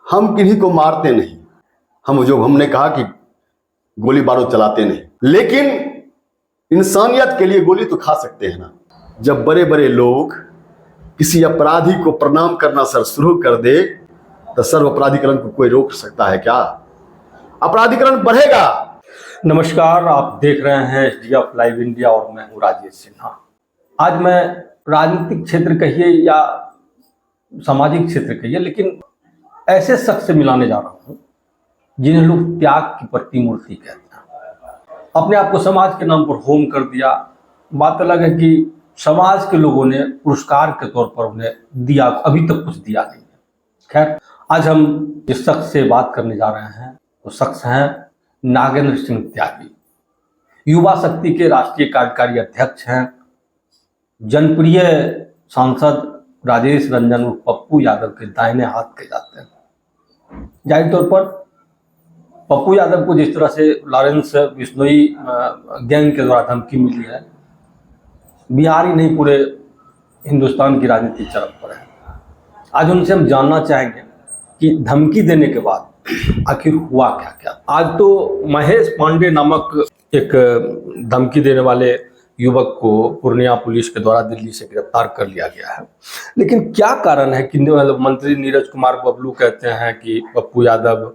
हम किन्हीं को मारते नहीं, हमने कहा कि गोली बारूद चलाते नहीं, लेकिन इंसानियत के लिए गोली तो खा सकते हैं ना। जब बड़े बड़े लोग किसी अपराधी को प्रणाम करना सर शुरू कर दे तो सर्व अपराधीकरण को कोई रोक सकता है क्या? अपराधीकरण बढ़ेगा। नमस्कार, आप देख रहे हैं एसडीएफ लाइव इंडिया और मैं हूं राजेश सिन्हा। आज मैं राजनीतिक क्षेत्र कहिए या सामाजिक क्षेत्र कहिए, लेकिन ऐसे शख्स से मिलाने जा रहा हूं जिन्हें लोग त्याग की प्रतिमूर्ति कहते हैं। अपने आप को समाज के नाम पर होम कर दिया। बात अलग है कि समाज के लोगों ने पुरस्कार के तौर पर उन्हें दिया, अभी तक कुछ दिया नहीं है। खैर, आज हम जिस शख्स से बात करने जा रहे हैं वो शख्स हैं नागेंद्र सिंह त्यागी। युवा शक्ति के राष्ट्रीय कार्यकारी अध्यक्ष हैं। जनप्रिय सांसद राजेश रंजन उर्फ पप्पू यादव के दाहिने हाथ के जाते हैं। जाहिर तौर पर पप्पू यादव को जिस तरह से लॉरेंस बिश्नोई गैंग के द्वारा धमकी मिली है, बिहार ही नहीं पूरे हिंदुस्तान की राजनीति चरम पर है। आज उनसे हम जानना चाहेंगे कि धमकी देने के बाद आखिर हुआ क्या क्या। आज तो महेश पांडे नामक एक धमकी देने वाले युवक को पूर्णिया पुलिस के द्वारा दिल्ली से गिरफ्तार कर लिया गया है, लेकिन क्या कारण है कि मंत्री नीरज कुमार बबलू कहते हैं कि पप्पू यादव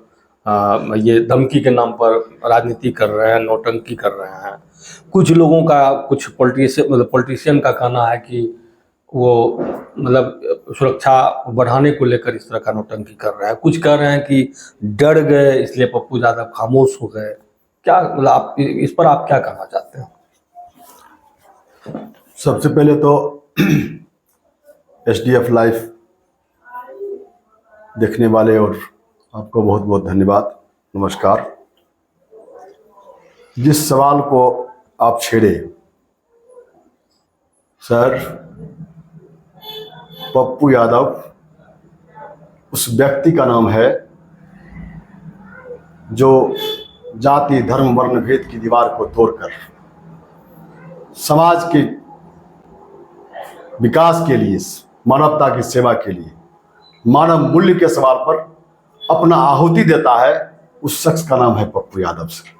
ये धमकी के नाम पर राजनीति कर रहे हैं, नौटंकी कर रहे हैं। कुछ लोगों का, कुछ पॉलिटिशियन का कहना है कि वो सुरक्षा बढ़ाने को लेकर इस तरह का नौटंकी कर रहे हैं। कुछ कह रहे हैं कि डर गए इसलिए पप्पू यादव खामोश हो गए। क्या आप इस पर आप क्या कहना चाहते हैं? सबसे पहले तो एसडीएफ लाइव देखने वाले और आपको बहुत बहुत धन्यवाद, नमस्कार। जिस सवाल को आप छेड़े सर, पप्पू यादव उस व्यक्ति का नाम है जो जाति धर्म वर्ण भेद की दीवार को तोड़कर समाज के विकास के लिए, मानवता की सेवा के लिए, मानव मूल्य के सवाल पर अपना आहुति देता है। उस शख्स का नाम है पप्पू यादव सर।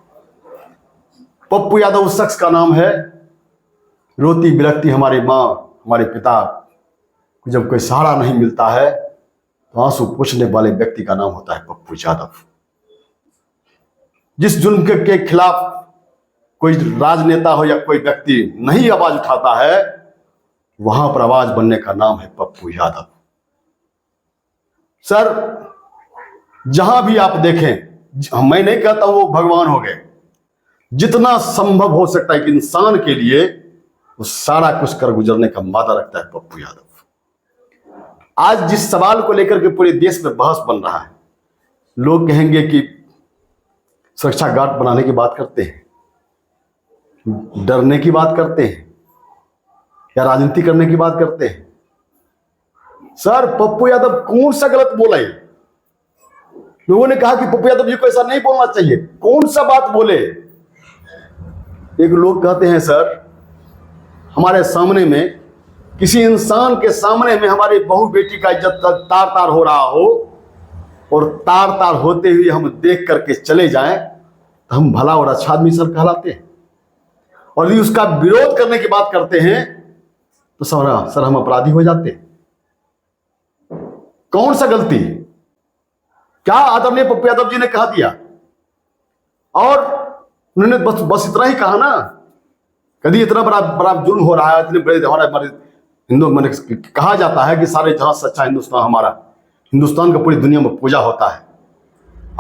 पप्पू यादव उस शख्स का नाम है, रोती बिलखती हमारी माँ, हमारे पिता को जब कोई सहारा नहीं मिलता है तो आंसू पोंछने वाले व्यक्ति का नाम होता है पप्पू यादव। जिस जुल्म के खिलाफ कोई राजनेता हो या कोई व्यक्ति नहीं आवाज उठाता है, वहां पर आवाज बनने का नाम है पप्पू यादव सर। जहां भी आप देखें, मैं नहीं कहता वो भगवान हो गए, जितना संभव हो सकता है कि इंसान के लिए वो सारा कुछ कर गुजरने का मादा रखता है पप्पू यादव। आज जिस सवाल को लेकर के पूरे देश में बहस बन रहा है, लोग कहेंगे कि सुरक्षा गार्ड बनाने की बात करते हैं, डरने की बात करते हैं या राजनीति करने की बात करते हैं। सर, पप्पू यादव कौन सा गलत बोला है? लोगों ने कहा कि पप्पू यादव जी को ऐसा नहीं बोलना चाहिए। कौन सा बात बोले? एक लोग कहते हैं सर, हमारे सामने में, किसी इंसान के सामने में हमारी बहू बेटी का इज्जत तार तार हो रहा हो और तार तार होते हुए हम देख करके चले जाएं तो हम भला और अच्छा आदमी सर कहलाते हैं। और यदि उसका विरोध करने की बात करते हैं तो सर हम अपराधी हो जाते हैं। कौन सा गलती? क्या आदरणीय पप्पू यादव जी ने कहा दिया? और उन्होंने बस इतना ही कहा ना। कभी इतना बड़ा जुल्म हो रहा है, इतने बड़े हमारे हिंदू मैंने कहा जाता है कि सारे जहां सच्चा हिंदुस्तान हमारा, हिंदुस्तान का पूरी दुनिया में पूजा होता है।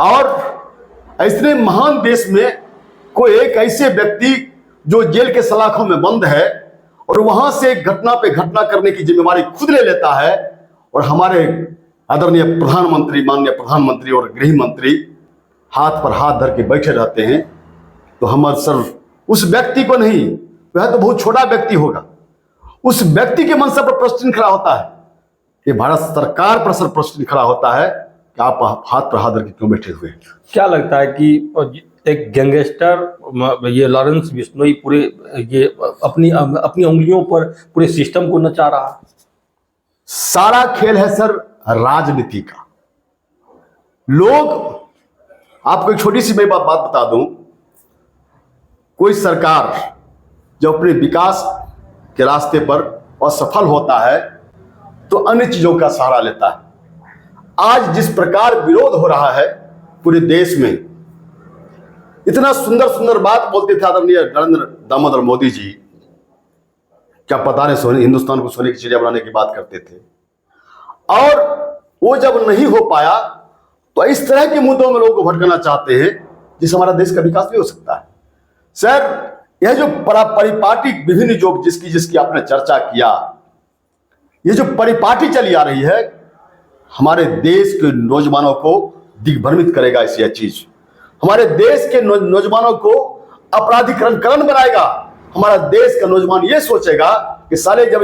और ऐसे महान देश में कोई एक ऐसे व्यक्ति जो जेल के सलाखों में बंद है और वहां से घटना पे घटना करने की जिम्मेवारी खुद ले लेता है, और हमारे आदरणीय प्रधानमंत्री, माननीय प्रधानमंत्री और गृह मंत्री हाथ पर हाथ धर के बैठे रहते हैं, तो हमारे सर उस व्यक्ति को नहीं, वह तो बहुत छोटा व्यक्ति होगा, उस व्यक्ति के मनसा पर प्रश्न खड़ा होता है। ये भारत सरकार पर सर प्रश्न खड़ा होता है कि आप हाथ पर हाथ धर के क्यों बैठे हुए? क्या लगता है कि एक गैंगस्टर ये लॉरेंस बिश्नोई पूरे ये अपनी उंगलियों पर पूरे सिस्टम को नचा रहा है? सारा खेल है सर राजनीति का। लोग, आपको एक छोटी सी मैं बात बता दूं, कोई सरकार जब अपने विकास के रास्ते पर असफल होता है तो अन्य चीजों का सहारा लेता है। आज जिस प्रकार विरोध हो रहा है पूरे देश में, इतना सुंदर सुंदर बात बोलते थे आदरणीय नरेंद्र दामोदर मोदी जी, क्या पता नहीं सोने हिंदुस्तान को सोने की चिड़िया बनाने की बात करते थे, और वो जब नहीं हो पाया तो इस तरह के मुद्दों में लोगों को भटकाना चाहते हैं जिससे हमारा देश का विकास नहीं हो सकता है। सर, यह जो परिपाटी विभिन्न जो जिसकी आपने चर्चा किया, ये जो परिपाटी चली आ रही है हमारे देश के नौजवानों को दिग्भ्रमित करेगा। ऐसी चीज हमारे देश के नौजवानों को अपराधीकरण बनाएगा। हमारा देश का नौजवान ये सोचेगा कि साले जब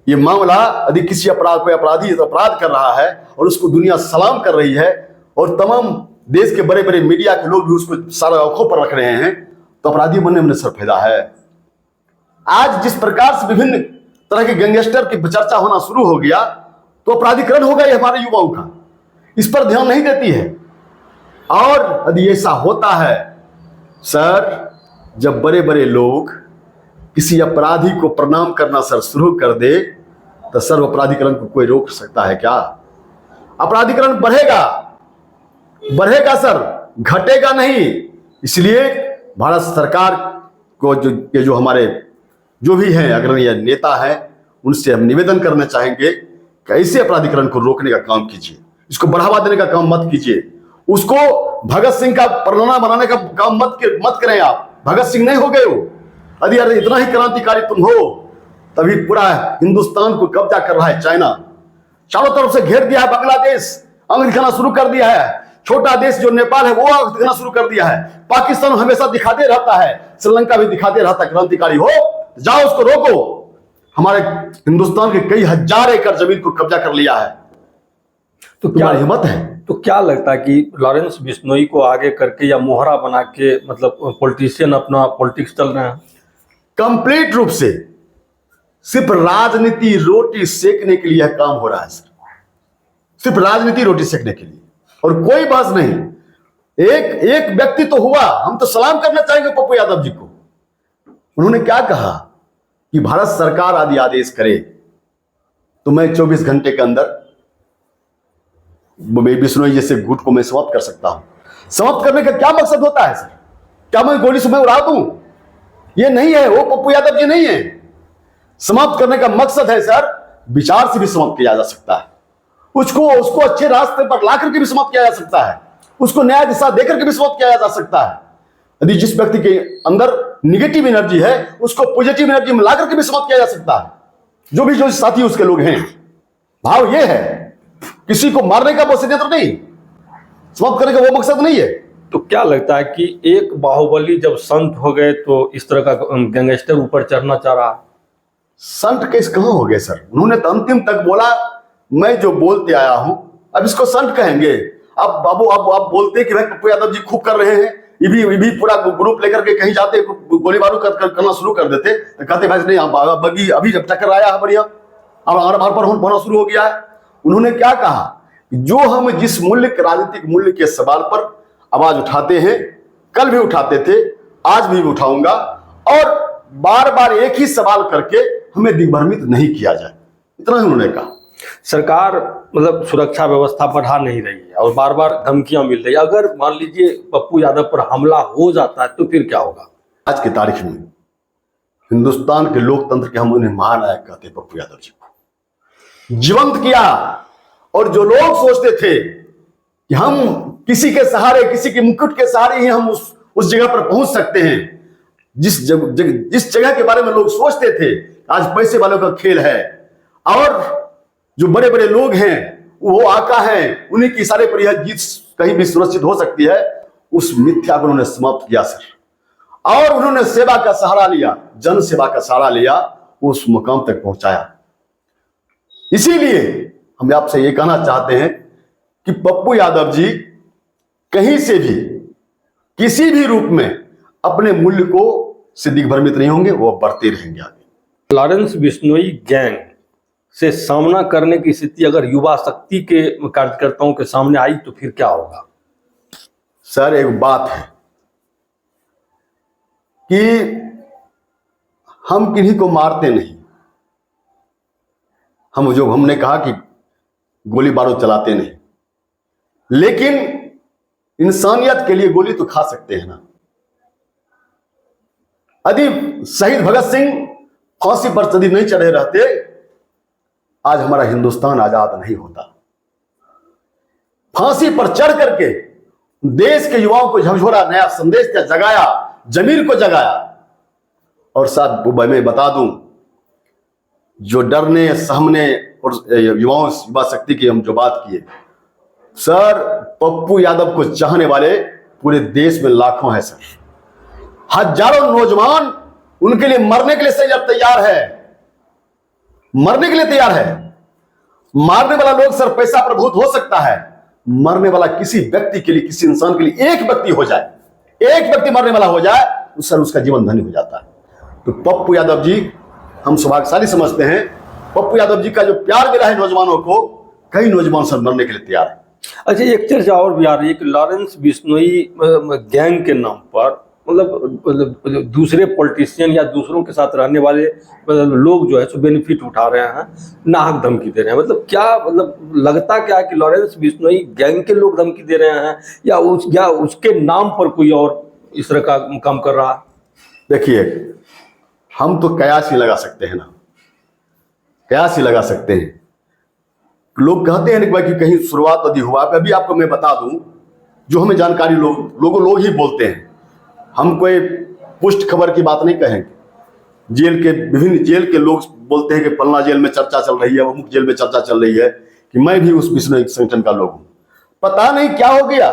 ये मामला यदि किसी कोई अपराधी अपराध कर रहा है और उसको दुनिया सलाम कर रही है और तमाम देश के बड़े बड़े मीडिया के लोग भी उसको सारा आंखों पर रख रहे हैं, तो अपराधी बनने में सर फायदा है। आज जिस प्रकार से विभिन्न तरह के गैंगस्टर की चर्चा होना शुरू हो गया तो अपराधीकरण हो गया हमारे युवाओं का, इस पर ध्यान नहीं देती है। और यदि ऐसा होता है सर, जब बड़े बड़े लोग किसी अपराधी को प्रणाम करना सर शुरू कर दे तो सर अपराधीकरण को कोई रोक सकता है क्या? अपराधीकरण बढ़ेगा सर, घटेगा नहीं। इसलिए भारत सरकार को जो हमारे जो भी हैं अग्रणी नेता हैं, उनसे हम निवेदन करना चाहेंगे कि ऐसे अपराधीकरण को रोकने का काम कीजिए, इसको बढ़ावा देने का काम मत कीजिए, उसको भगत सिंह का परवाना बनाने का काम मत करें। आप भगत सिंह नहीं हो गए हो। यदि इतना ही क्रांतिकारी तुम हो, तभी पूरा हिंदुस्तान को कब्जा कर रहा है चाइना, चारों तरफ से घेर दिया है बांग्लादेश, अंग दिखाना शुरू कर दिया है। छोटा देश जो नेपाल है वो अंग दिखाना शुरू कर दिया है। पाकिस्तान हमेशा दिखाते रहता है, श्रीलंका भी दिखाते रहता है क्रांतिकारी हो, जाओ उसको रोको। हमारे हिंदुस्तान के कई हजार एकड़ जमीन को कब्जा कर लिया है, तो क्या हिम्मत है? तो क्या लगता है कि लॉरेंस बिश्नोई को आगे करके या मोहरा बना के मतलब पॉलिटिशियन अपना पॉलिटिक्स चल रहे हैं? कंप्लीट रूप से सिर्फ राजनीति रोटी सेकने के लिए काम हो रहा है सर, सिर्फ राजनीति रोटी सेकने के लिए, और कोई बात नहीं। एक व्यक्ति तो हुआ, हम तो सलाम करना चाहेंगे पप्पू यादव जी को। उन्होंने क्या कहा कि भारत सरकार आदि आदेश करे तो मैं 24 घंटे के अंदर बिश्नोई जैसे गुट को मैं समाप्त कर सकता हूं। समाप्त करने का क्या मकसद होता है सर? क्या मैं गोली से मैं उड़ा दूं? ये नहीं है, वो पप्पू यादव जी नहीं है। समाप्त करने का मकसद है सर, विचार से भी समाप्त किया जा सकता है, उसको अच्छे रास्ते पर ला करके भी समाप्त किया जा सकता है, उसको न्याय दिशा देकर के भी समाप्त किया जा सकता है। यदि जिस व्यक्ति के अंदर निगेटिव एनर्जी है उसको पॉजिटिव एनर्जी में ला करके भी समाप्त किया जा सकता है। जो साथी उसके लोग हैं, भाव ये है, किसी को मारने का वो षड्यंत्र नहीं, समाप्त करने का वो मकसद नहीं है। तो क्या लगता है कि एक बाहुबली जब संत हो गए तो इस तरह का गैंगस्टर ऊपर चढ़ना चाह रहा है? संत केस कहां हो गए सर? उन्होंने तो अंतिम तक बोला मैं जो बोलते आया हूं, अब इसको संत कहेंगे? अब बाबू आप बोलते कि भाई पप्पू यादव जी खूब कर रहे हैं, ये भी पूरा ग्रुप लेकर के कहीं जाते गोली बारूद करना शुरू कर देते, तो कहते भाई नहीं बगी अभी जब टक्कर आया है बढ़िया, अब हमारे पर होना शुरू हो गया है। उन्होंने क्या कहा कि जो हम जिस मूल्य के राजनीतिक मूल्य के सवाल पर आवाज उठाते हैं, कल भी उठाते थे, आज भी उठाऊंगा, और बार बार एक ही सवाल करके हमें दिग्भ्रमित नहीं किया जाए, इतना ही उन्होंने कहा। सरकार मतलब सुरक्षा व्यवस्था बढ़ा नहीं रही है और बार बार धमकियां मिल रही है। अगर मान लीजिए पप्पू यादव पर हमला हो जाता है तो फिर क्या होगा? आज की तारीख में हिंदुस्तान के लोकतंत्र के हम उन्हें महानायक कहते हैं, पप्पू यादव जी को जीवंत किया। और जो लोग सोचते थे कि हम किसी के सहारे, किसी के मुकुट के सहारे ही हम उस जगह पर पहुंच सकते हैं, जिस जगह के बारे में लोग सोचते थे, आज पैसे वालों का खेल है और जो बड़े बड़े लोग हैं वो आका हैं, उन्हीं के इशारे पर यह जीत कहीं भी सुरक्षित हो सकती है, उस मिथ्या को उन्होंने समाप्त किया सर। और उन्होंने सेवा का सहारा लिया, जन सेवा का सहारा लिया, उस मुकाम तक पहुंचाया। इसीलिए हम आपसे ये कहना चाहते हैं कि पप्पू यादव जी कहीं से भी किसी भी रूप में अपने मूल्य को से दिग्भ्रमित नहीं होंगे, वो बढ़ते रहेंगे आगे। लॉरेंस बिश्नोई गैंग से सामना करने की स्थिति अगर युवा शक्ति के कार्यकर्ताओं के सामने आई तो फिर क्या होगा? सर एक बात है कि हम किन्हीं को मारते नहीं, हमने कहा कि गोली बारूद चलाते नहीं, लेकिन इंसानियत के लिए गोली तो खा सकते हैं ना। यदि शहीद भगत सिंह फांसी पर यदि नहीं चढ़े रहते, आज हमारा हिंदुस्तान आजाद नहीं होता। फांसी पर चढ़ करके देश के युवाओं को झकझोरा, नया संदेश जगाया, जमीर को जगाया। और साथ मैं बता दूं, जो डरने सहमने और युवा शक्ति की हम जो बात किए, सर पप्पू यादव को चाहने वाले पूरे देश में लाखों हैं सर। हजारों नौजवान उनके लिए मरने के लिए तैयार है, मरने के लिए तैयार है। मारने वाला लोग सर पैसा प्रभुत हो सकता है, मरने वाला किसी व्यक्ति के लिए, किसी इंसान के लिए एक व्यक्ति हो जाए, एक व्यक्ति मरने वाला हो जाए तो सर उसका जीवन धन्य हो जाता है। तो पप्पू यादव जी हम सौभाग्यशाली समझते हैं। पप्पू यादव जी का जो प्यार मिला है नौजवानों को, कई नौजवान सर मरने के लिए तैयार है। अच्छा, एक चर्चा और भी आ रही है कि लॉरेंस बिश्नोई गैंग के नाम पर मतलब दूसरे पॉलिटिशियन या दूसरों के साथ रहने वाले लोग जो है सो बेनिफिट उठा रहे हैं, नाहक धमकी दे रहे हैं। मतलब क्या, मतलब लगता क्या है कि लॉरेंस बिश्नोई गैंग के लोग धमकी दे रहे हैं या उसके नाम पर कोई और इस तरह का काम कर रहा है? देखिए, हम तो कयास ही लगा सकते हैं ना, कयास ही लगा सकते हैं। लोग कहते हैं कि कहीं शुरुआत यदि हुआ, अभी आपको मैं बता दूं, जो हमें जानकारी लोग ही बोलते हैं। हम कोई पुष्ट खबर की बात नहीं कहेंगे। विभिन्न जेल के लोग बोलते हैं कि फलना जेल में चर्चा चल रही है, अमुक जेल में चर्चा चल रही है, कि मैं भी उस बिश्नोई संगठन का लोग हूं। पता नहीं क्या हो गया,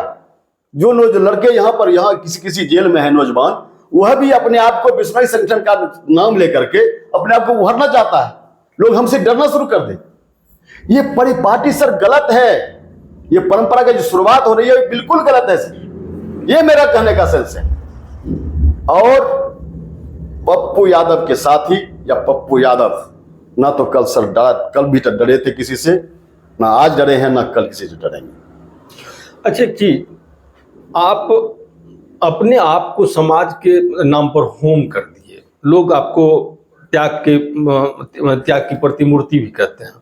जो लड़के यहाँ किसी जेल में है नौजवान, वह भी अपने आप को बिश्नोई संगठन का नाम लेकर के अपने आप को उभरना चाहता है। लोग हमसे डरना शुरू कर दे। ये परिपाटी सर गलत है। ये परंपरा की जो शुरुआत हो रही है बिल्कुल गलत है सर। ये मेरा कहने का सेंस है। और पप्पू यादव के साथी या पप्पू यादव ना तो कल भी डरे थे किसी से, ना आज डरे हैं, ना कल किसी से डरेंगे। अच्छा जी, आप अपने आप को समाज के नाम पर होम कर दिए। लोग आपको त्याग की प्रतिमूर्ति भी कहते हैं,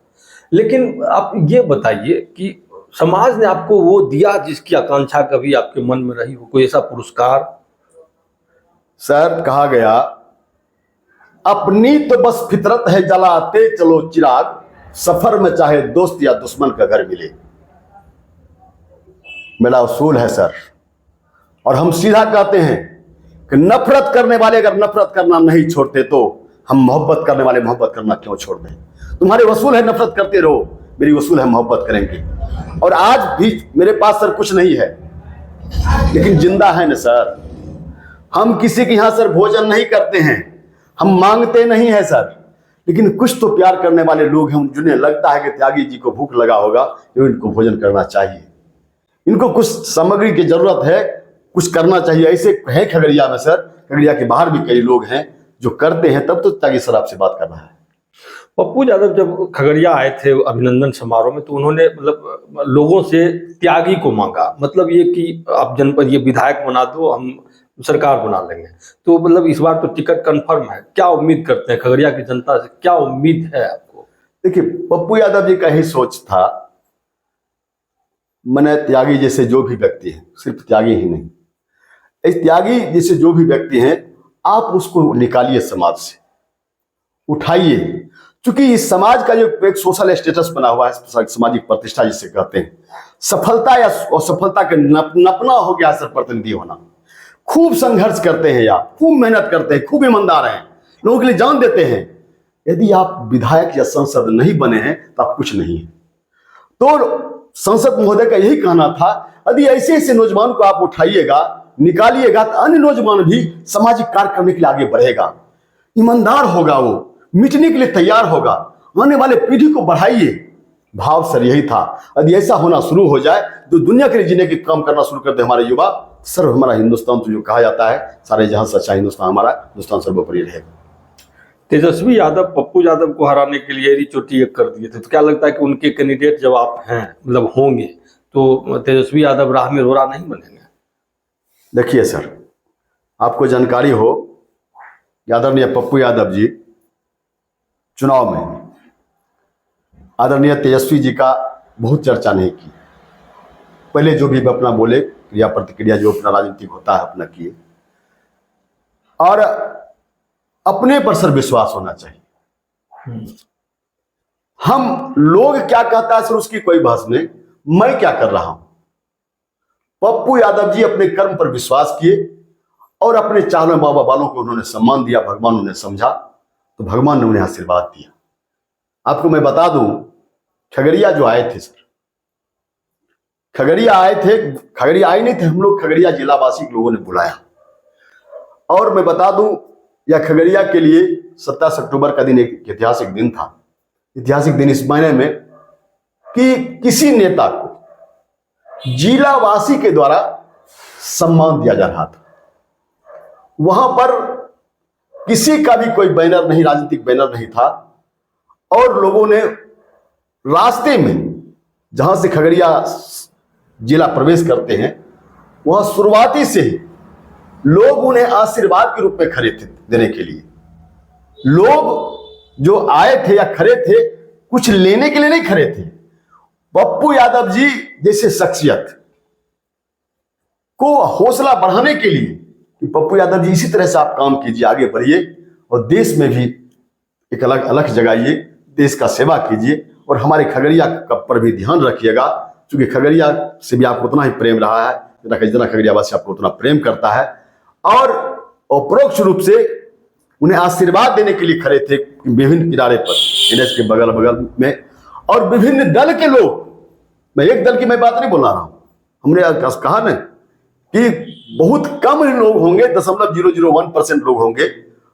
लेकिन आप ये बताइए कि समाज ने आपको वो दिया जिसकी आकांक्षा कभी आपके मन में रही हो, कोई ऐसा पुरस्कार? सर कहा गया, अपनी तो बस फितरत है जलाते चलो चिराग, सफर में चाहे दोस्त या दुश्मन का घर मिले। मेरा उसूल है सर, और हम सीधा कहते हैं कि नफरत करने वाले अगर नफरत करना नहीं छोड़ते तो हम मोहब्बत करने वाले मोहब्बत करना क्यों छोड़ दें। तुम्हारे वसूल है नफरत करते रहो, मेरी वसूल है मोहब्बत करेंगे। और आज भी मेरे पास सर कुछ नहीं है, लेकिन जिंदा है ना सर। हम किसी के यहां सर भोजन नहीं करते हैं, हम मांगते नहीं है सर, लेकिन कुछ तो प्यार करने वाले लोग हैं जिन्हें लगता है कि त्यागी जी को भूख लगा होगा, तो इनको भोजन करना चाहिए, इनको कुछ सामग्री की जरूरत है, कुछ करना चाहिए। ऐसे है खगड़िया में सर, खगड़िया के बाहर भी कई लोग हैं जो करते हैं, तब तो त्यागी सर आपसे बात कर रहा है। पप्पू यादव जब खगड़िया आए थे अभिनंदन समारोह में, तो उन्होंने मतलब लोगों से त्यागी को मांगा, मतलब ये कि आप जनपद ये विधायक बना दो, हम सरकार बना लेंगे। तो मतलब इस बार तो टिकट कंफर्म है, क्या उम्मीद करते हैं खगड़िया की जनता से, क्या उम्मीद है आपको? देखिए, पप्पू यादव जी का ही सोच था, मैंने त्यागी जैसे जो भी व्यक्ति हैं, सिर्फ त्यागी ही नहीं, इस त्यागी जैसे जो भी व्यक्ति हैं, आप उसको निकालिए समाज से, उठाइए। क्योंकि इस समाज का जो एक सोशल स्टेटस बना हुआ है, सामाजिक प्रतिष्ठा जिसे कहते हैं, सफलता या असफलता का नपना हो गया सर प्रतिनिधि होना। खूब संघर्ष करते हैं आप, खूब मेहनत करते हैं, खूब ईमानदार हैं, लोगों के लिए जान देते हैं। यदि आप विधायक या सांसद नहीं बने हैं तो आप कुछ नहीं है। तो सांसद महोदय का यही कहना था, यदि ऐसे ऐसे नौजवान को आप उठाइएगा, निकालिएगा, तो अन्य नौजवान भी सामाजिक कार्य करने के लिए आगे बढ़ेगा, ईमानदार होगा, वो मिटने के लिए तैयार होगा, आने वाले पीढ़ी को बढ़ाइए। भाव सर यही था। यदि ऐसा होना शुरू हो जाए तो दुनिया के लिए जीने के काम करना शुरू कर दे हमारे युवा, सर हमारा हिंदुस्तान तो जो कहा जाता है सारे जहां सच्चा हिंदुस्तान, हमारा हिंदुस्तान सर्वोपरि रहेगा। तेजस्वी यादव पप्पू यादव को हराने के लिए यदि चोटी एक कर दिए थे, तो क्या लगता है कि उनके कैंडिडेट जब आप हैं, मतलब होंगे, तो तेजस्वी यादव राह में रोड़ा नहीं बनेंगे? देखिए सर, आपको जानकारी हो, आदरणीय पप्पू यादव जी चुनाव में आदरणीय तेजस्वी जी का बहुत चर्चा नहीं की। पहले जो भी अपना बोले, क्रिया प्रतिक्रिया जो अपना राजनीतिक होता है अपना किए, और अपने पर सर विश्वास होना चाहिए। हम लोग क्या कहता है सर उसकी कोई बहस नहीं, मैं क्या कर रहा हूं। पप्पू यादव जी अपने कर्म पर विश्वास किए और अपने चाहने बाबा वालों को उन्होंने सम्मान दिया, भगवान उन्हें समझा तो भगवान ने उन्हें आशीर्वाद दिया। आपको मैं बता दूं, खगड़िया जो आए थे सर, खगड़िया आए थे, खगड़िया आए नहीं थे हम लोग, खगड़िया जिलावासी लोगों ने बुलाया। और मैं बता दूं, यह खगड़िया के लिए 27 अक्टूबर का दिन एक ऐतिहासिक दिन था। ऐतिहासिक दिन इस मायने में कि किसी नेता को जिलावासी के द्वारा सम्मान दिया जा रहा था। वहां पर किसी का भी कोई बैनर नहीं, राजनीतिक बैनर नहीं था, और लोगों ने रास्ते में जहां से खगड़िया जिला प्रवेश करते हैं वहां शुरुआती से ही लोग उन्हें आशीर्वाद के रूप में खड़े थे देने के लिए। लोग जो आए थे या खड़े थे, कुछ लेने के लिए नहीं खड़े थे। पप्पू यादव जी जैसे शख्सियत को हौसला बढ़ाने के लिए कि पप्पू यादव जी इसी तरह से आप काम कीजिए, आगे बढ़िए और देश में भी एक अलग अलग जगाइए, देश का सेवा कीजिए और हमारे खगड़िया पर भी ध्यान रखिएगा, क्योंकि खगड़िया से भी आपको उतना ही प्रेम रहा है जितना खगड़िया वासी आपको उतना प्रेम करता है। और अपरोक्ष रूप से उन्हें आशीर्वाद देने के लिए खड़े थे विभिन्न किनारे पर, एनएच के बगल बगल में, और विभिन्न दल के लोग। मैं एक दल की मैं बात नहीं बोल रहा हूं, हमने कहा ना कि बहुत कम लोग होंगे, 0.001% लोग होंगे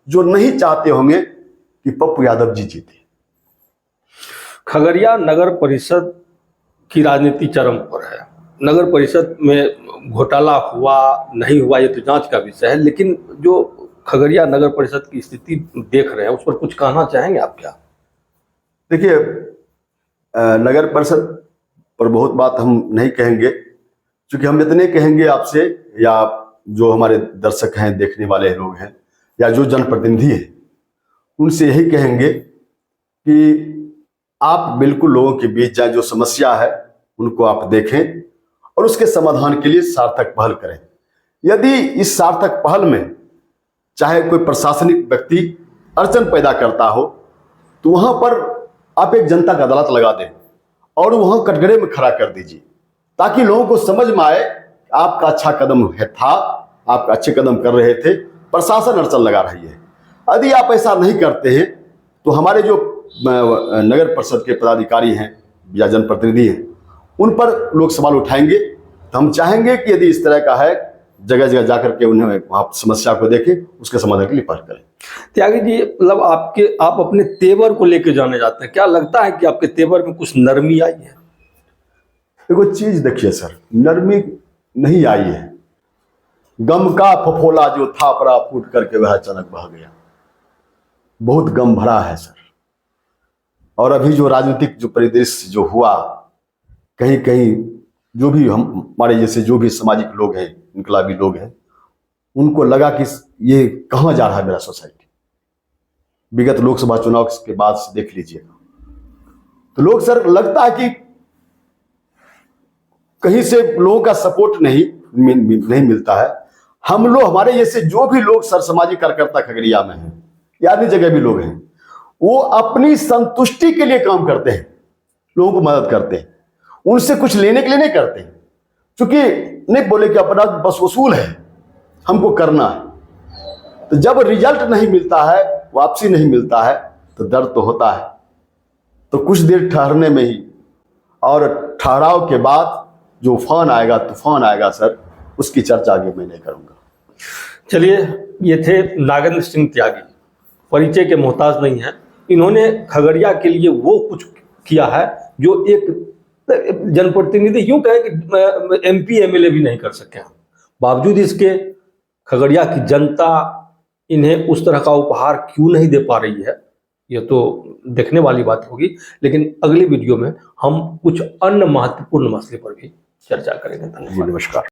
जो नहीं चाहते होंगे कि पप्पू यादव जी जीते। खगड़िया नगर परिषद की राजनीति चरम पर है। नगर परिषद में घोटाला हुआ नहीं हुआ ये तो जांच का विषय है, लेकिन जो खगड़िया नगर परिषद की स्थिति देख रहे हैं उस पर कुछ कहना चाहेंगे आप क्या? देखिए, नगर परिषद पर बहुत बात हम नहीं कहेंगे, क्योंकि हम इतने कहेंगे आपसे, या जो हमारे दर्शक हैं, देखने वाले लोग हैं, या जो जनप्रतिनिधि हैं, उनसे यही कहेंगे कि आप बिल्कुल लोगों के बीच जाए, जो समस्या है उनको आप देखें और उसके समाधान के लिए सार्थक पहल करें। यदि इस सार्थक पहल में चाहे कोई प्रशासनिक व्यक्ति अड़चन पैदा करता हो तो वहां पर आप एक जनता का अदालत लगा दें और वहां कटघरे में खड़ा कर दीजिए, ताकि लोगों को समझ में आए आपका अच्छा कदम था, आप अच्छे कदम कर रहे थे, प्रशासन अड़चन लगा रही है। यदि आप ऐसा नहीं करते हैं तो हमारे जो नगर परिषद के पदाधिकारी हैं या जनप्रतिनिधि हैं उन पर लोग सवाल उठाएंगे। तो हम चाहेंगे कि यदि इस तरह का है, जगह जगह जाकर के उन्हें वहां समस्या को देखें, उसके समाधान के लिए पहल करें। त्यागी जी, मतलब आप अपने तेवर को लेकर जाने जाते हैं, क्या लगता है कि आपके तेवर में कुछ नरमी आई है? देखो चीज देखिए सर, नरमी नहीं आई है। गम का फफोला जो था परा फूट करके वह अचानक बह गया, बहुत गम भरा है सर। और अभी जो राजनीतिक जो परिदृश्य जो हुआ, कहीं कहीं जो भी हमारे जैसे जो भी सामाजिक लोग हैं, इनकलाबी लोग हैं, उनको लगा कि ये कहां जा रहा है मेरा सोसाइटी। विगत लोकसभा चुनाव के बाद से देख लीजिएगा, तो लोग सर लगता है कि कहीं से लोगों का सपोर्ट नहीं मिलता है। हम लोग, हमारे जैसे जो भी लोग सर सामाजिक कार्यकर्ता खगड़िया में हैं या अन्य जगह भी लोग हैं, वो अपनी संतुष्टि के लिए काम करते हैं, लोगों को मदद करते हैं, उनसे कुछ लेने के लिए नहीं करते, क्योंकि नहीं बोले कि अपना बस वसूल है, हमको करना है। तो जब रिजल्ट नहीं मिलता है, वापसी नहीं मिलता है, तो दर्द तो होता है। तो कुछ देर ठहरने में ही, और ठहराव के बाद जो तूफान आएगा सर, उसकी चर्चा आगे मैं नहीं करूंगा। चलिए, ये थे नागेंद्र सिंह त्यागी, परिचय के मोहताज नहीं है। इन्होंने खगड़िया के लिए वो कुछ किया है जो एक जनप्रतिनिधि, यूं कहे कि एमपी एमएलए भी नहीं कर सके। बावजूद इसके खगड़िया की जनता इन्हें उस तरह का उपहार क्यों नहीं दे पा रही है, ये तो देखने वाली बात होगी। लेकिन अगली वीडियो में हम कुछ अन्य महत्वपूर्ण मसले पर भी चर्चा करेंगे। धन्यवाद। नमस्कार।